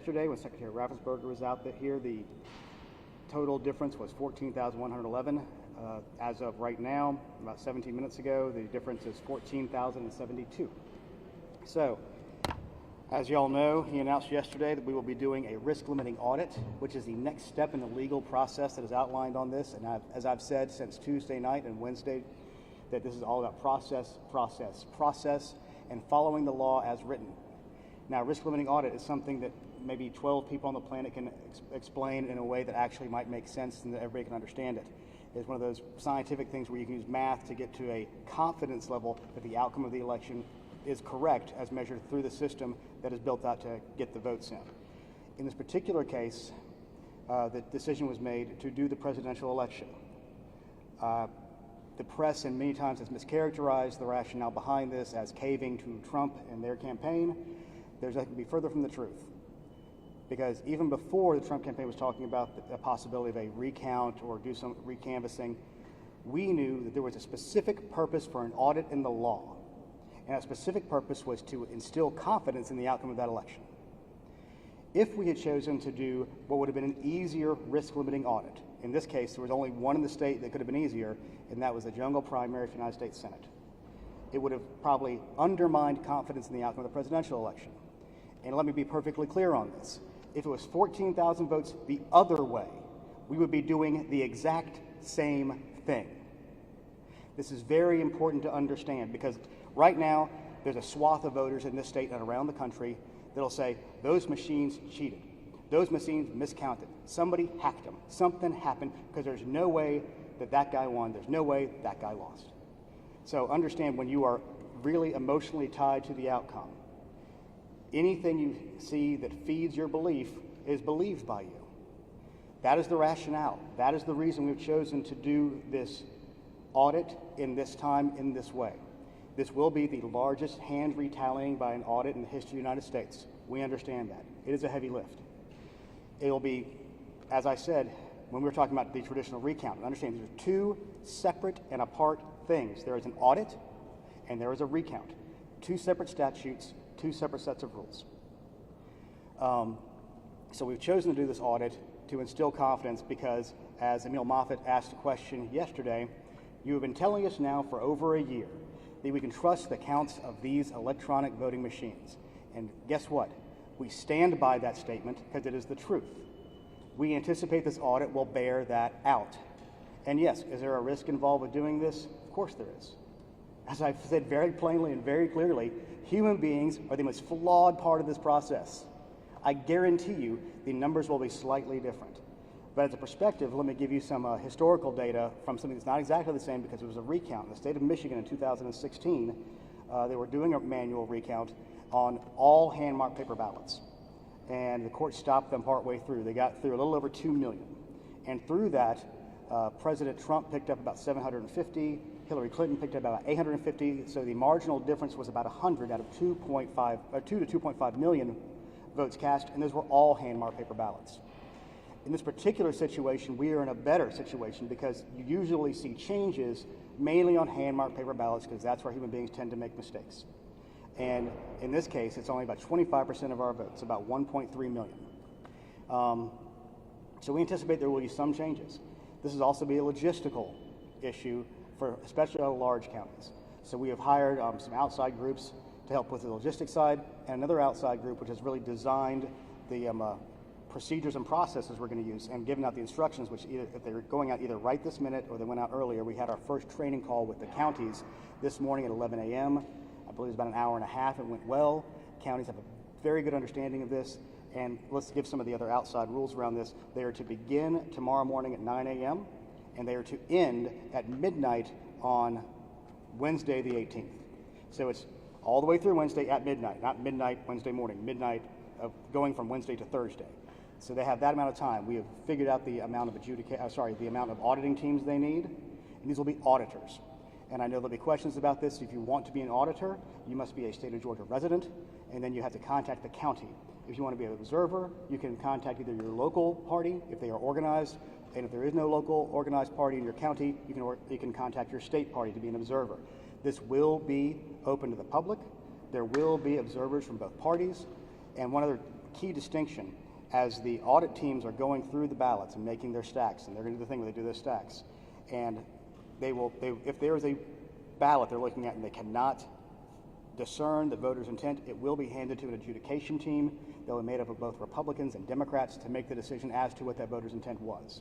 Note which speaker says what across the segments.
Speaker 1: Yesterday, when Secretary Raffensperger was out here, the total difference was 14,111. As of right now, about 17 minutes ago, the difference is 14,072. So, as you all know, he announced yesterday that we will be doing a risk-limiting audit, which is the next step in the legal process that is outlined on this. And as I've said since Tuesday night and Wednesday, that this is all about process, and following the law as written. Now, risk-limiting audit is something that maybe 12 people on the planet can explain in a way that actually might make sense and that everybody can understand it. It's one of those scientific things where you can use math to get to a confidence level that the outcome of the election is correct as measured through the system that is built out to get the votes in. In this particular case, the decision was made to do the presidential election. The press, and many times, has mischaracterized the rationale behind this as caving to Trump and their campaign. There's nothing to be further from the truth. Because even before the Trump campaign was talking about the possibility of a recount or do some recanvassing, we knew that there was a specific purpose for an audit in the law. And that specific purpose was to instill confidence in the outcome of that election. If we had chosen to do what would have been an easier risk-limiting audit, in this case, there was only one in the state that could have been easier, and that was the general primary for the United States Senate. It would have probably undermined confidence in the outcome of the presidential election. And let me be perfectly clear on this. If it was 14,000 votes the other way, we would be doing the exact same thing. This is very important to understand because right now there's a swath of voters in this state and around the country that'll say those machines cheated, those machines miscounted, somebody hacked them, something happened because there's no way that that guy won, there's no way that guy lost. So understand, when you are really emotionally tied to the outcome, anything you see that feeds your belief is believed by you. That is the rationale. That is the reason we've chosen to do this audit in this time, in this way. This will be the largest hand retallying by an audit in the history of the United States. We understand that. It is a heavy lift. It will be, as I said, when we were talking about the traditional recount, understand these are two separate and apart things. There is an audit and there is a recount. Two separate statutes, two separate sets of rules. So we've chosen to do this audit to instill confidence because, as Emil Moffitt asked a question yesterday, you have been telling us now for over a year that we can trust the counts of these electronic voting machines. And guess what? We stand by that statement because it is the truth. We anticipate this audit will bear that out. And yes, is there a risk involved with doing this? Of course there is. As I've said very plainly and very clearly, human beings are the most flawed part of this process. I guarantee you the numbers will be slightly different. But as a perspective, let me give you some historical data from something that's not exactly the same because it was a recount. In the state of Michigan in 2016, they were doing a manual recount on all hand-marked paper ballots. And the court stopped them partway through. They got through a little over 2 million. And through that, President Trump picked up about 750, Hillary Clinton picked up about 850, so the marginal difference was about 100 out of 2 to 2.5 million votes cast, and those were all hand-marked paper ballots. In this particular situation, we are in a better situation because you usually see changes mainly on hand-marked paper ballots because that's where human beings tend to make mistakes. And in this case, it's only about 25% of our votes, about 1.3 million. So we anticipate there will be some changes. This will also be a logistical issue for especially large counties. So we have hired some outside groups to help with the logistics side, and another outside group which has really designed the procedures and processes we're going to use and given out the instructions, which either, if they're going out either right this minute or they went out earlier. We had our first training call with the counties this morning at 11 a.m. I believe it was about an hour and a half. It went well. Counties have a very good understanding of this. And let's give some of the other outside rules around this. They are to begin tomorrow morning at 9 a.m. and they are to end at midnight on Wednesday the 18th. So it's all the way through Wednesday at midnight, not midnight Wednesday morning, midnight of going from Wednesday to Thursday. So they have that amount of time. We have figured out the amount of the amount of auditing teams they need, and these will be auditors. And I know there'll be questions about this. If you want to be an auditor, you must be a state of Georgia resident, and then you have to contact the county. If you want to be an observer, you can contact either your local party if they are organized, and if there is no local organized party in your county, you can contact your state party to be an observer. This will be open to the public. There will be observers from both parties. And one other key distinction, as the audit teams are going through the ballots and making their stacks, and they're going to do the thing where they do their stacks, and if there is a ballot they're looking at and they cannot discern the voter's intent, it will be handed to an adjudication team. They'll be made up of both Republicans and Democrats to make the decision as to what that voter's intent was.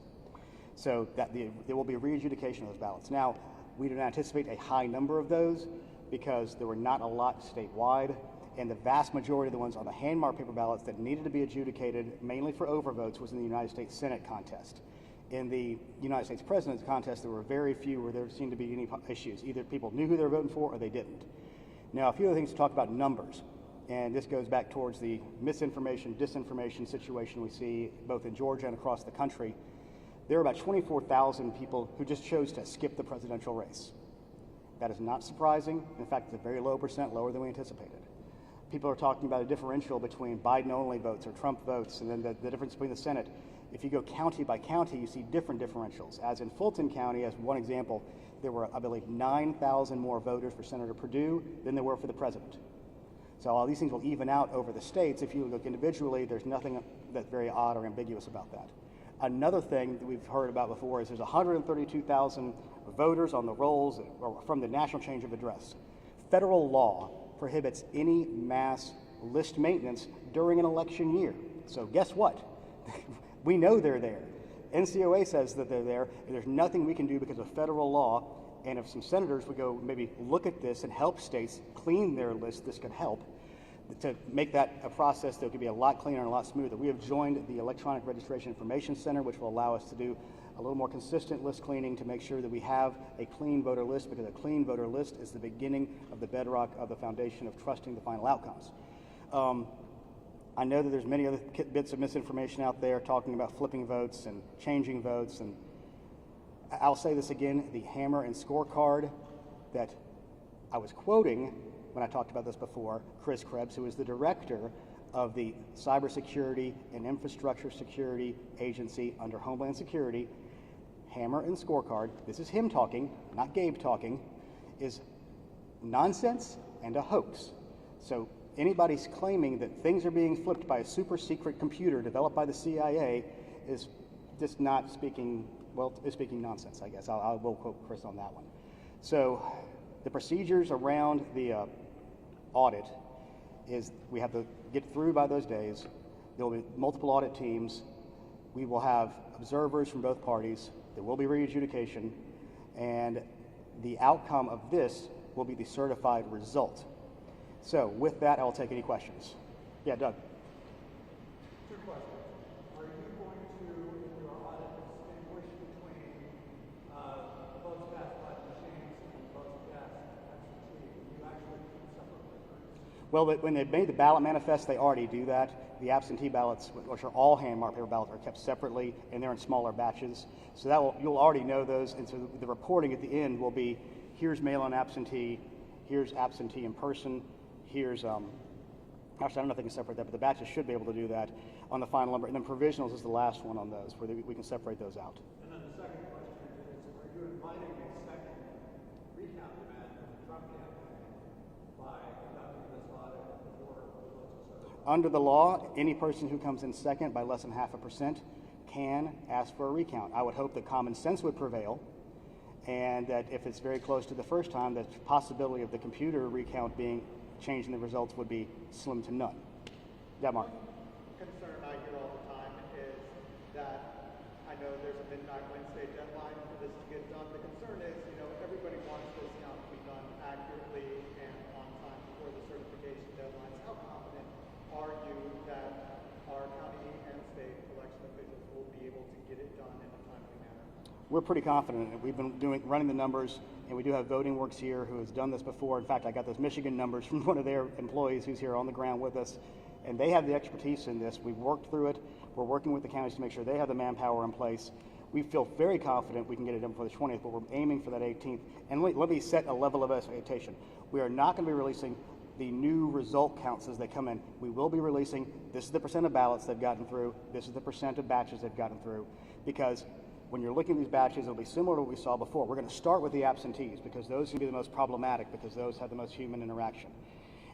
Speaker 1: So that there will be a re-adjudication of those ballots. Now, we do not anticipate a high number of those because there were not a lot statewide, and the vast majority of the ones on the hand-marked paper ballots that needed to be adjudicated, mainly for overvotes, was in the United States Senate contest. In the United States President's contest, there were very few where there seemed to be any issues. Either people knew who they were voting for or they didn't. Now, a few other things to talk about numbers, and this goes back towards the misinformation, disinformation situation we see both in Georgia and across the country. There are about 24,000 people who just chose to skip the presidential race. That is not surprising. In fact, it's a very low percent, lower than we anticipated. People are talking about a differential between Biden-only votes or Trump votes, and then the difference between the Senate. If you go county by county, you see different differentials. As in Fulton County, as one example, there were, I believe, 9,000 more voters for Senator Perdue than there were for the president. So all these things will even out over the states. If you look individually, there's nothing that's very odd or ambiguous about that. Another thing that we've heard about before is there's 132,000 voters on the rolls from the national change of address. Federal law prohibits any mass list maintenance during an election year. So guess what? We know they're there. NCOA says that they're there, and there's nothing we can do because of federal law. And if some senators would go maybe look at this and help states clean their list, this could help to make that a process that could be a lot cleaner and a lot smoother. We have joined the Electronic Registration Information Center, which will allow us to do a little more consistent list cleaning to make sure that we have a clean voter list, because a clean voter list is the beginning of the bedrock of the foundation of trusting the final outcomes. I know that there's many other bits of misinformation out there talking about flipping votes and changing votes, and I'll say this again, the hammer and scorecard that I was quoting when I talked about this before, Chris Krebs, who is the director of the Cybersecurity and Infrastructure Security Agency under Homeland Security, hammer and scorecard, this is him talking, not Gabe talking, is nonsense and a hoax. So anybody's claiming that things are being flipped by a super secret computer developed by the CIA is just not speaking, well, is speaking nonsense, I guess. I will quote Chris on that one. So the procedures around the audit is we have to get through by those days. There will be multiple audit teams. We will have observers from both parties. There will be re-adjudication, and the outcome of this will be the certified result. So with that, I'll take any questions. Yeah, Doug.
Speaker 2: Two questions. Are you going to, in your audit, distinguish between votes cast by machines and votes cast absentee? You actually keep separate records?
Speaker 1: Well, when they made the ballot manifest, they already do that. The absentee ballots, which are all hand-marked paper ballots, are kept separately, and they're in smaller batches. So you'll already know those, and so the reporting at the end will be, here's mail-in absentee, here's absentee in person, here's, actually I don't know if they can separate that, but the batches should be able to do that on the final number. And then provisionals is the last one on those, where we can separate those out.
Speaker 2: And then the second question is, are you inviting a second recount demand from the Trump campaign by conducting this audit before the votes are certified?
Speaker 1: Under the law, any person who comes in second by less than 0.5% can ask for a recount. I would hope that common sense would prevail, and that if it's very close to the first time, the possibility of the computer recount being changing the results would be slim to none. Yeah, Mark.
Speaker 3: Concern I hear all the time is that I know there's a midnight Wednesday deadline for this to get done. The concern is, everybody wants this count to be done accurately and on time before the certification deadlines. How confident are you that our county and state election officials will be able to get it done in a timely manner?
Speaker 1: We're pretty confident. We've been running the numbers, and we do have Voting Works here who has done this before. In fact, I got those Michigan numbers from one of their employees who's here on the ground with us, and they have the expertise in this. We've worked through it. We're working with the counties to make sure they have the manpower in place. We feel very confident we can get it done for the 20th, but we're aiming for that 18th. And let me set a level of expectation. We are not going to be releasing the new result counts as they come in. We will be releasing, this is the percent of ballots they've gotten through, this is the percent of batches they've gotten through, because when you're looking at these batches, it'll be similar to what we saw before. We're going to start with the absentees because those can be the most problematic because those have the most human interaction.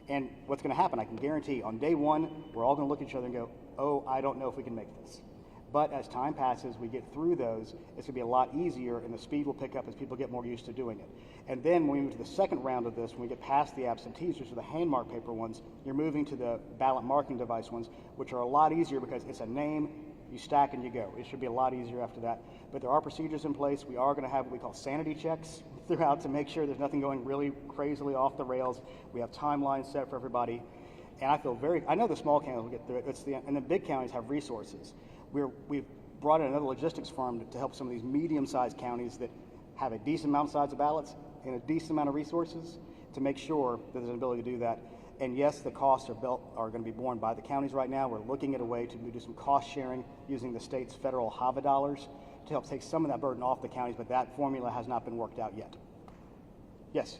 Speaker 1: And what's going to happen, I can guarantee, on day one, we're all going to look at each other and go, oh, I don't know if we can make this. But as time passes, we get through those, it's going to be a lot easier, and the speed will pick up as people get more used to doing it. And then when we move to the second round of this, when we get past the absentees, which are the hand mark paper ones, you're moving to the ballot marking device ones, which are a lot easier because it's a name, you stack and you go. It should be a lot easier after that. But there are procedures in place. We are going to have what we call sanity checks throughout to make sure there's nothing going really crazily off the rails. We have timelines set for everybody. And I know the small counties will get through it. And the big counties have resources. We've brought in another logistics firm to help some of these medium-sized counties that have a decent amount of size of ballots and a decent amount of resources to make sure that there's an ability to do that. And yes, the costs are going to be borne by the counties right now. We're looking at a way to do some cost sharing using the state's federal HAVA dollars to help take some of that burden off the counties, but that formula has not been worked out yet. Yes?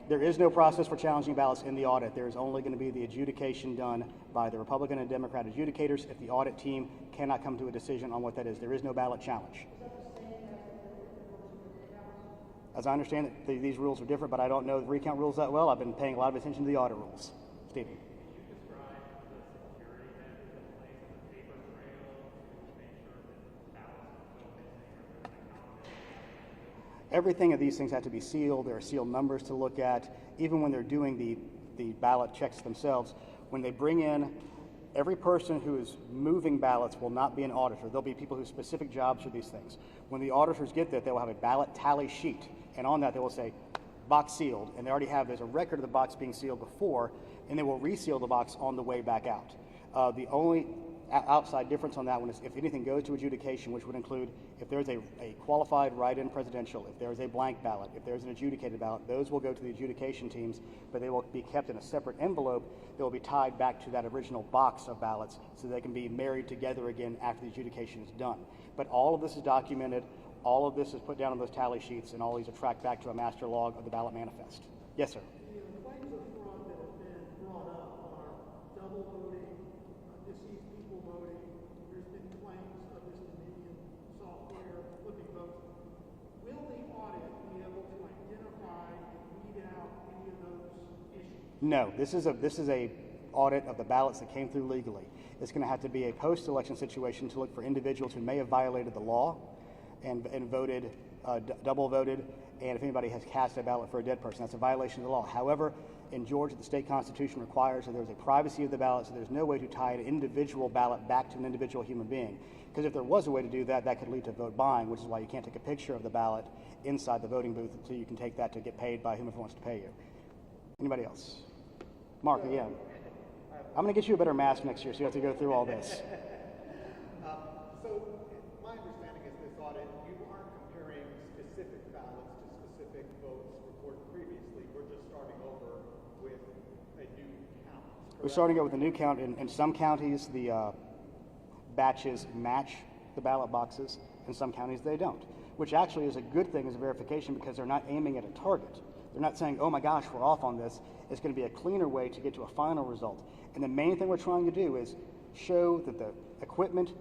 Speaker 1: There is no process for challenging ballots in the audit. There is only going to be the adjudication done by the Republican and Democrat adjudicators if the audit team cannot come to a decision on what that is. There is no ballot challenge. As I understand it, these rules are different, but I don't know the recount rules that well. I've been paying a lot of attention to the audit rules. Stephen. Everything of these things have to be sealed. There are sealed numbers to look at. Even when they're doing the ballot checks themselves, when they bring in every person who is moving ballots will not be an auditor. There'll be people whose specific jobs are these things. When the auditors get that, they will have a ballot tally sheet, and on that they will say, box sealed, and there's a record of the box being sealed before, and they will reseal the box on the way back out. The only outside difference on that one is if anything goes to adjudication, which would include if there's a qualified write-in presidential, if there's a blank ballot, if there's an adjudicated ballot, those will go to the adjudication teams, but they will be kept in a separate envelope that will be tied back to that original box of ballots so they can be married together again after the adjudication is done. But all of this is documented, all of this is put down on those tally sheets, and all these are tracked back to a master log of the ballot manifest. Yes, sir.
Speaker 2: The claims of fraud that have been brought up are double voting, deceased people voting. There's been claims of this Dominion software flipping votes. Will the audit be able to identify and weed out any of those issues?
Speaker 1: No, this is a audit of the ballots that came through legally. It's going to have to be a post-election situation to look for individuals who may have violated the law and voted, double voted, and if anybody has cast a ballot for a dead person, that's a violation of the law. However, in Georgia, the state constitution requires that there's a privacy of the ballot, so there's no way to tie an individual ballot back to an individual human being. Because if there was a way to do that, that could lead to vote buying, which is why you can't take a picture of the ballot inside the voting booth until you can take that to get paid by whomever wants to pay you. Anybody else? Mark, again. I'm going to get you a better mask next year so you have to go through all this.
Speaker 3: So my understanding is this audit, you aren't comparing specific ballots to specific votes recorded previously. We're just starting over with a new count.
Speaker 1: We're starting over with a new count. In some counties, the batches match the ballot boxes. In some counties, they don't, which actually is a good thing as a verification because they're not aiming at a target. They're not saying, oh my gosh, we're off on this. It's going to be a cleaner way to get to a final result. And the main thing we're trying to do is show that the equipment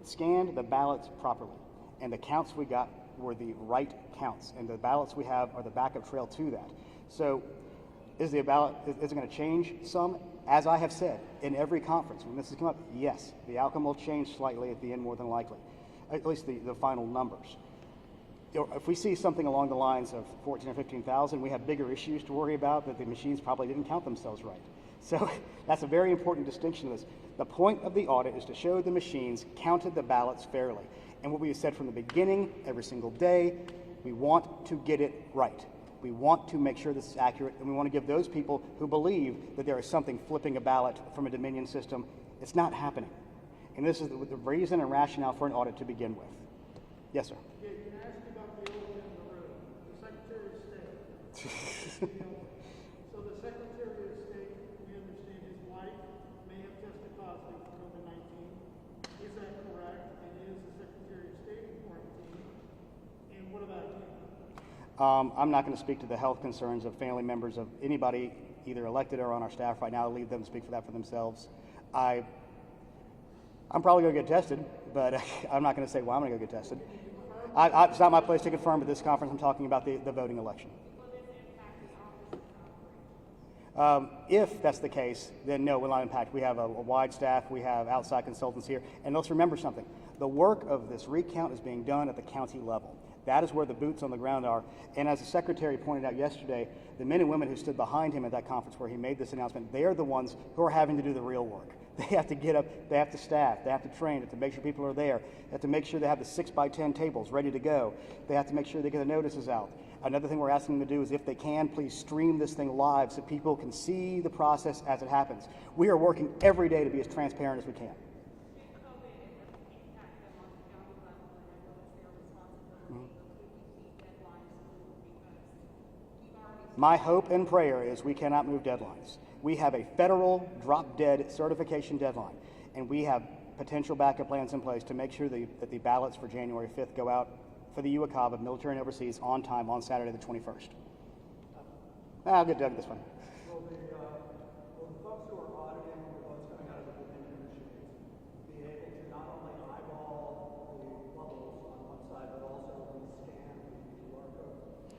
Speaker 1: scanned the ballots properly. And the counts we got were the right counts. And the ballots we have are the backup trail to that. So is it going to change some? As I have said in every conference, when this has come up, yes, the outcome will change slightly at the end more than likely, at least the final numbers. If we see something along the lines of 14 or 15,000, we have bigger issues to worry about that the machines probably didn't count themselves right. So that's a very important distinction of this. The point of the audit is to show the machines counted the ballots fairly. And what we have said from the beginning, every single day, we want to get it right. We want to make sure this is accurate, and we want to give those people who believe that there is something flipping a ballot from a Dominion system, it's not happening. And this is the reason and rationale for an audit to begin with. Yes, sir.
Speaker 2: Yeah, you can ask me about the elephant in the room, the Secretary of State. So the Secretary of State, we understand his wife may have tested positive for COVID-19. Is that correct? And is the Secretary of State in quarantine? And what about you?
Speaker 1: I'm not going to speak to the health concerns of family members of anybody either elected or on our staff right now. I'll leave them to speak for that for themselves. I'm probably going to get tested, but I'm not going to say, well, I'm going to go get tested. It's not my place to confirm at this conference. I'm talking about the voting election. If that's the case, then no, we'll not impact. We have a wide staff, we have outside consultants here, and let's remember something. The work of this recount is being done at the county level. That is where the boots on the ground are. And as the secretary pointed out yesterday, the men and women who stood behind him at that conference where he made this announcement, they are the ones who are having to do the real work. They have to get up, they have to staff, they have to train, they have to make sure people are there, they have to make sure they have the 6x10 tables ready to go. They have to make sure they get the notices out. Another thing we're asking them to do is, if they can, please stream this thing live so people can see the process as it happens. We are working every day to be as transparent as we can. My hope and prayer is we cannot move deadlines. We have a federal drop-dead certification deadline, and we have potential backup plans in place to make sure that the ballots for January 5th go out for the UOCAV, military and overseas, on time on Saturday the 21st. I'll get Doug this one.
Speaker 2: Will the folks who are auditing the votes coming out of the vending machines be able to not only eyeball the bubbles on one side, but also rescan the QR code?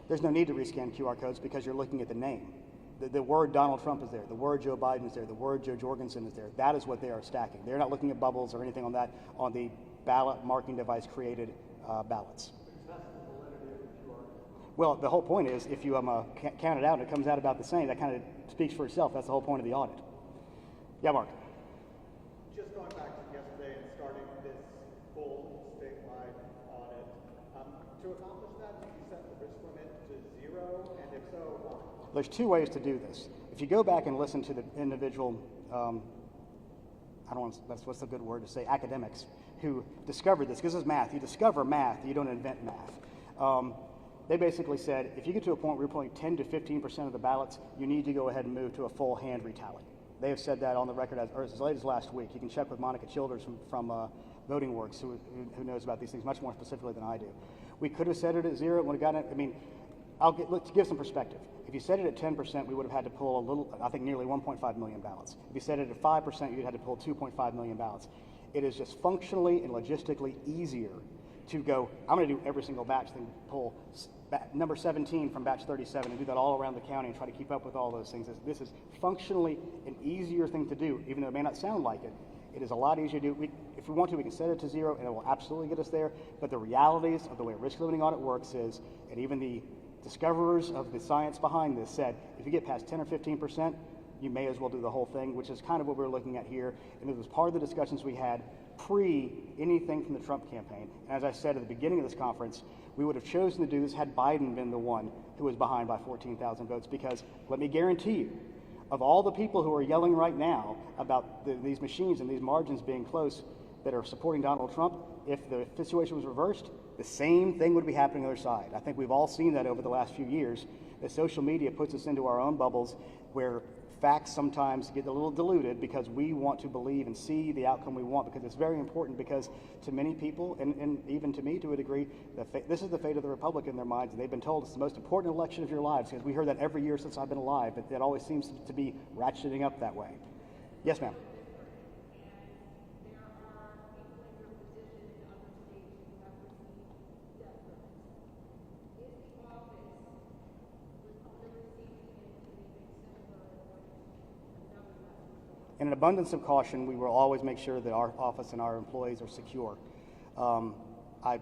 Speaker 1: There's no need to rescan QR codes because you're looking at the name. The word Donald Trump is there. The word Joe Biden is there. The word Joe Jorgensen is there. That is what they are stacking. They're not looking at bubbles or anything on that on the ballot marking device created ballots. Well, the whole point is, if you count it out and it comes out about the same, that kind of speaks for itself. That's the whole point of the audit. Yeah, Mark.
Speaker 3: Just going back to yesterday and starting this full statewide audit, to accomplish that, did you set the risk limit to 0? And if so, why?
Speaker 1: There's two ways to do this. If you go back and listen to the individual, what's the good word to say, academics who discovered this, because this is math. You discover math, you don't invent math. They basically said, if you get to a point where you're pulling 10 to 15% of the ballots, you need to go ahead and move to a full hand retally. They have said that on the record as late as last week. You can check with Monica Childers from Voting Works, who knows about these things much more specifically than I do. We could have set it at 0. It would have gotten it. I mean, let's give some perspective. If you set it at 10%, we would have had to pull nearly 1.5 million ballots. If you set it at 5%, you'd had to pull 2.5 million ballots. It is just functionally and logistically easier to go, I'm going to do every single batch, then pull number 17 from batch 37 and do that all around the county and try to keep up with all those things. This is functionally an easier thing to do, even though it may not sound like it. It is a lot easier to do. If we want to, we can set it to 0 and it will absolutely get us there. But the realities of the way a risk limiting audit works is, and even the discoverers of the science behind this said, if you get past 10 or 15%, you may as well do the whole thing, which is kind of what we're looking at here. And it was part of the discussions we had pre anything from the Trump campaign. And as I said at the beginning of this conference, we would have chosen to do this had Biden been the one who was behind by 14,000 votes, because let me guarantee you, of all the people who are yelling right now about these machines and these margins being close that are supporting Donald Trump, if the situation was reversed, the same thing would be happening on the other side. I think we've all seen that over the last few years, that social media puts us into our own bubbles where facts sometimes get a little diluted because we want to believe and see the outcome we want, because it's very important, because to many people, and even to me to a degree, this is the fate of the Republic in their minds. They've been told it's the most important election of your lives, because we heard that every year since I've been alive, but it always seems to be ratcheting up that way. Yes, ma'am. In an abundance of caution, we will always make sure that our office and our employees are secure. I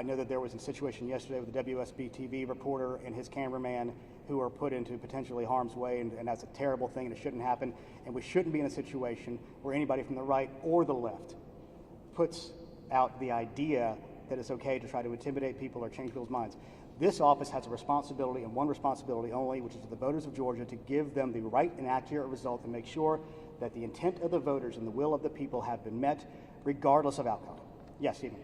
Speaker 1: know that there was a situation yesterday with the WSB TV reporter and his cameraman who are put into potentially harm's way, and that's a terrible thing, and it shouldn't happen. And we shouldn't be in a situation where anybody from the right or the left puts out the idea that it's okay to try to intimidate people or change people's minds. This office has a responsibility, and one responsibility only, which is to the voters of Georgia, to give them the right and accurate result and make sure that the intent of the voters and the will of the people have been met, regardless of outcome. Yes, Stephen.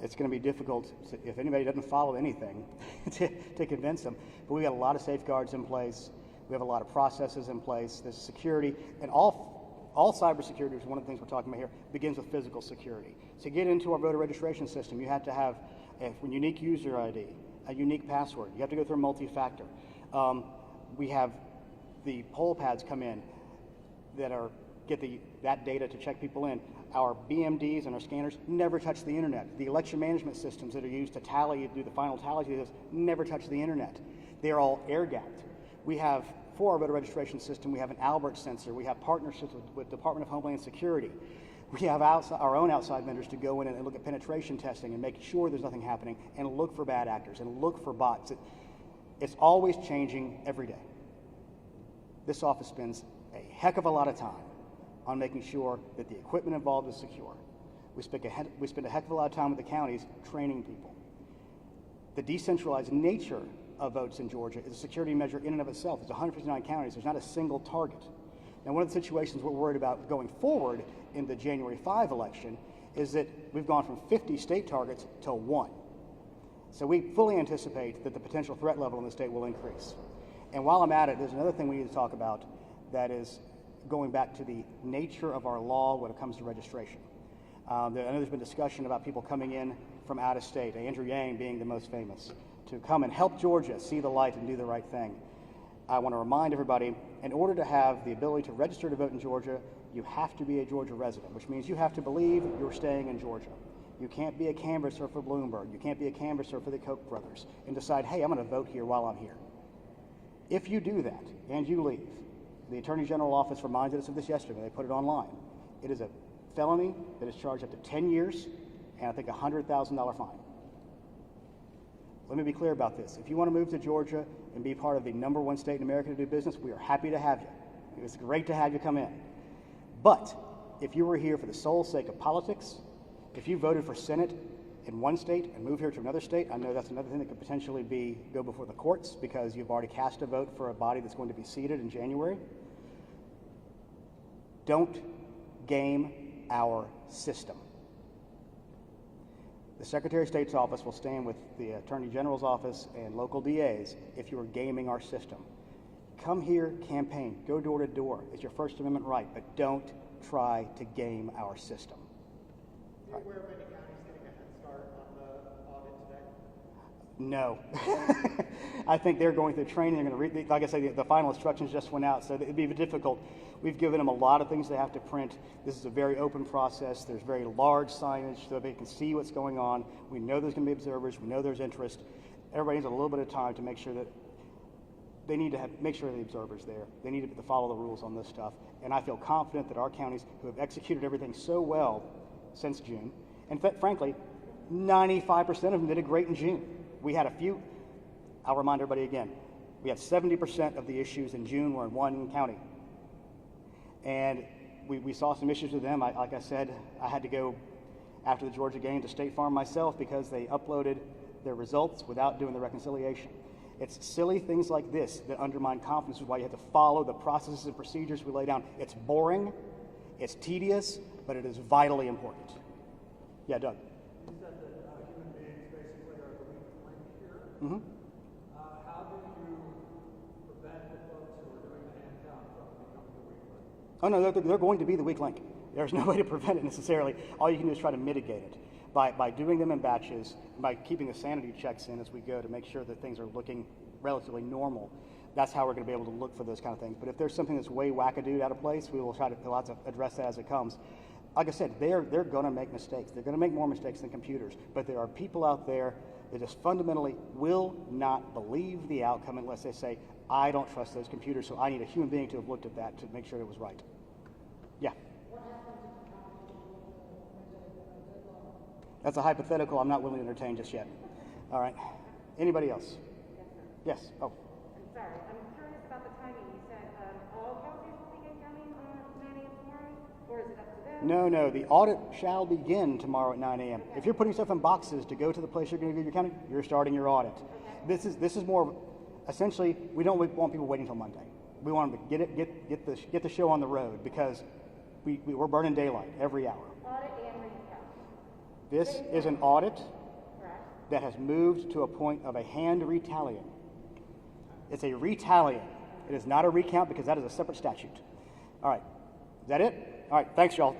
Speaker 1: It's going to be difficult, if anybody doesn't follow anything, to convince them. But we've got a lot of safeguards in place. We have a lot of processes in place. There's security. And all cybersecurity, which is one of the things we're talking about here, begins with physical security. To get into our voter registration system, you have to have a unique user ID, a unique password. You have to go through multi-factor. We have the poll pads come in that get that data to check people in. Our BMDs and our scanners never touch the internet. The election management systems that are used to do the final tally never touch the internet. They're all air-gapped. We have, for our voter registration system, we have an Albert sensor. We have partnerships with Department of Homeland Security. We have our own outside vendors to go in and look at penetration testing and make sure there's nothing happening and look for bad actors and look for bots. It's always changing every day. This office spends a heck of a lot of time on making sure that the equipment involved is secure. We spend a heck of a lot of time with the counties training people. The decentralized nature of votes in Georgia is a security measure in and of itself. There's 159 counties. There's not a single target. Now, one of the situations we're worried about going forward in the January 5 election is that we've gone from 50 state targets to 1. So we fully anticipate that the potential threat level in the state will increase. And while I'm at it, there's another thing we need to talk about that is going back to the nature of our law when it comes to registration. I know there's been discussion about people coming in from out of state, Andrew Yang being the most famous, to come and help Georgia see the light and do the right thing. I want to remind everybody, in order to have the ability to register to vote in Georgia, you have to be a Georgia resident, which means you have to believe you're staying in Georgia. You can't be a canvasser for Bloomberg. You can't be a canvasser for the Koch brothers and decide, hey, I'm going to vote here while I'm here. If you do that and you leave, the Attorney General office reminded us of this yesterday. They put it online. It is a felony that is charged up to 10 years and I think a $100,000 fine. Let me be clear about this. If you want to move to Georgia and be part of the #1 state in America to do business, we are happy to have you. It's great to have you come in. But if you were here for the sole sake of politics, if you voted for Senate in one state and move here to another state, I know that's another thing that could potentially go before the courts because you've already cast a vote for a body that's going to be seated in January. Don't game our system. The Secretary of State's office will stand with the Attorney General's office and local DAs if you are gaming our system. Come here, campaign, go door to door. It's your First Amendment right, but don't try to game our system.
Speaker 3: Are you aware of any counties getting a head start on the audit today?
Speaker 1: No. I think they're going through training. They're going to read, like I say, the final instructions just went out, so it'd be difficult. We've given them a lot of things they have to print. This is a very open process. There's very large signage so they can see what's going on. We know there's going to be observers. We know there's interest. Everybody needs a little bit of time to make sure that they need to make sure the observer's there. They need to follow the rules on this stuff. And I feel confident that our counties who have executed everything so well since June, and frankly, 95% of them did it great in June. We had a few, I'll remind everybody again, we had 70% of the issues in June were in one county. And we saw some issues with them. Like I said, I had to go after the Georgia game to State Farm myself because they uploaded their results without doing the reconciliation. It's silly things like this that undermine confidence, which is why you have to follow the processes and procedures we lay down. It's boring, it's tedious, but it is vitally important. Yeah, Doug.
Speaker 2: You said that human beings basically are the weak link here.
Speaker 1: Mm-hmm.
Speaker 2: How do you prevent the folks who are doing the hand count from becoming the weak link?
Speaker 1: Oh, no, they're going to be the weak link. There's no way to prevent it necessarily. All you can do is try to mitigate it by doing them in batches, by keeping the sanity checks in as we go to make sure that things are looking relatively normal. That's how we're going to be able to look for those kind of things. But if there's something that's way wackadoo out of place, we will try to address that as it comes. Like I said, they're going to make mistakes. They're going to make more mistakes than computers. But there are people out there that just fundamentally will not believe the outcome unless they say, I don't trust those computers, so I need a human being to have looked at that to make sure it was right. Yeah. That's a hypothetical I'm not willing to entertain just yet. All right. Anybody else? Yes. Oh.
Speaker 4: I'm sorry. I'm curious about the timing. You said all counties will begin counting on 9 a.m. tomorrow, or is it up to them?
Speaker 1: No. The audit shall begin tomorrow at 9 a.m. If you're putting stuff in boxes to go to the place you're going to do your counting, you're starting your audit. Okay. This is more essentially. We don't want people waiting until Monday. We want them to get the show on the road because we're burning daylight every hour.
Speaker 4: Audit and recount.
Speaker 1: This is an audit that has moved to a point of a hand retallying. It's a retallying. It is not a recount because that is a separate statute. All right. Is that it? All right. Thanks, y'all.